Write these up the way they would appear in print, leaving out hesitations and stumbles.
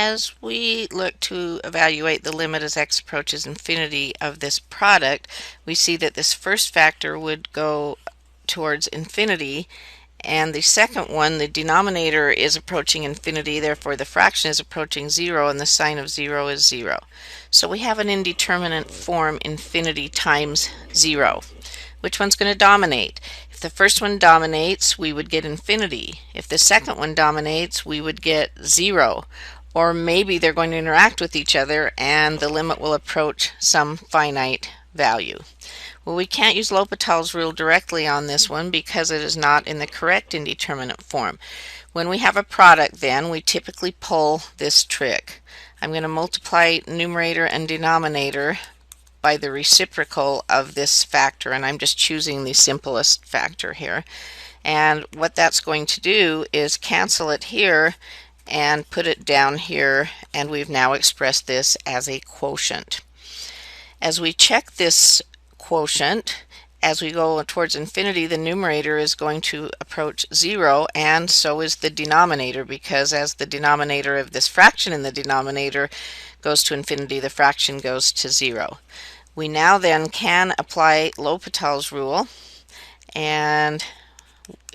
As we look to evaluate the limit as x approaches infinity of this product, we see that this first factor would go towards infinity, and the second one, the denominator, is approaching infinity, therefore the fraction is approaching 0, and the sign of 0 is 0. So we have an indeterminate form, infinity times 0. Which one's going to dominate? If the first one dominates, we would get infinity. If the second one dominates, we would get 0. Or maybe they're going to interact with each other and the limit will approach some finite value. Well, we can't use L'Hopital's rule directly on this one because it is not in the correct indeterminate form. When we have a product, then, we typically pull this trick. I'm going to multiply numerator and denominator by the reciprocal of this factor, and I'm just choosing the simplest factor here. And what that's going to do is cancel it here and put it down here, and we've now expressed this as a quotient. As we check this quotient, as we go towards infinity, the numerator is going to approach 0, and so is the denominator, because as the denominator of this fraction in the denominator goes to infinity, the fraction goes to 0. We now then can apply L'Hopital's rule, and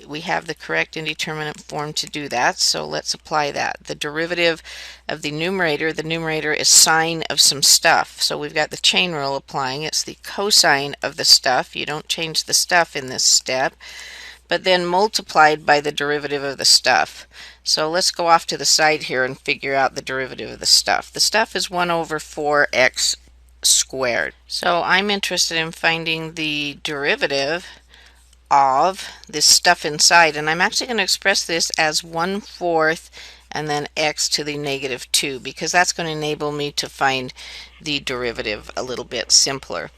we have the correct indeterminate form to do that, so let's apply that. The derivative of the numerator is sine of some stuff, so we've got the chain rule applying. It's the cosine of the stuff. You don't change the stuff in this step, but then multiplied by the derivative of the stuff. So let's go off to the side here and figure out the derivative of the stuff. The stuff is 1 over 4x squared. So I'm interested in finding the derivative of this stuff inside, and I'm actually going to express this as 1/4 and then x to the negative 2, because that's going to enable me to find the derivative a little bit simpler.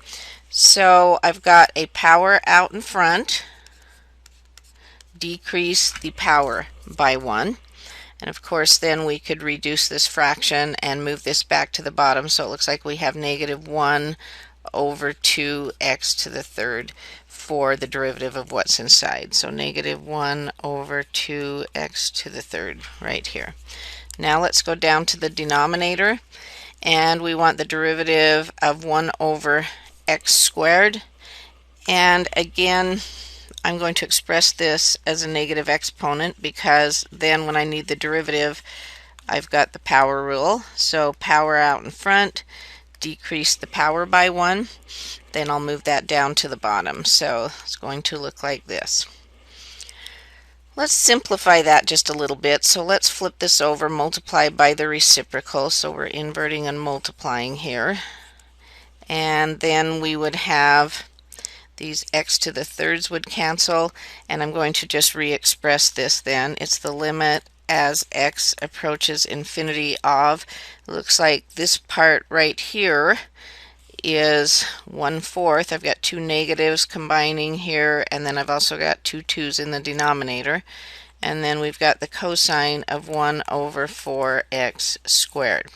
So I've got a power out in front, decrease the power by 1, and of course then we could reduce this fraction and move this back to the bottom, so it looks like we have negative 1 over 2x to the third for the derivative of what's inside. So negative 1 over 2x to the third right here. Now let's go down to the denominator, and we want the derivative of 1 over x squared, and again I'm going to express this as a negative exponent, because then when I need the derivative I've got the power rule. So power out in front, decrease the power by 1, then I'll move that down to the bottom. So it's going to look like this. Let's simplify that just a little bit. So let's flip this over, multiply by the reciprocal. So we're inverting and multiplying here. And then we would have these x to the thirds would cancel, and I'm going to just re-express this then. It's the limit as x approaches infinity of, it looks like this part right here is 1/4. I've got two negatives combining here, and then I've also got two 2's in the denominator, and then we've got the cosine of 1 over 4x squared.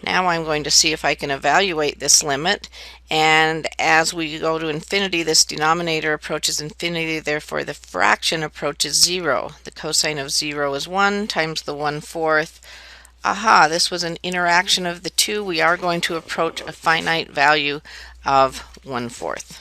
Now I'm going to see if I can evaluate this limit, and as we go to infinity, this denominator approaches infinity, therefore the fraction approaches 0. The cosine of 0 is 1 times the 1/4. Aha, this was an interaction of the two. We are going to approach a finite value of 1/4.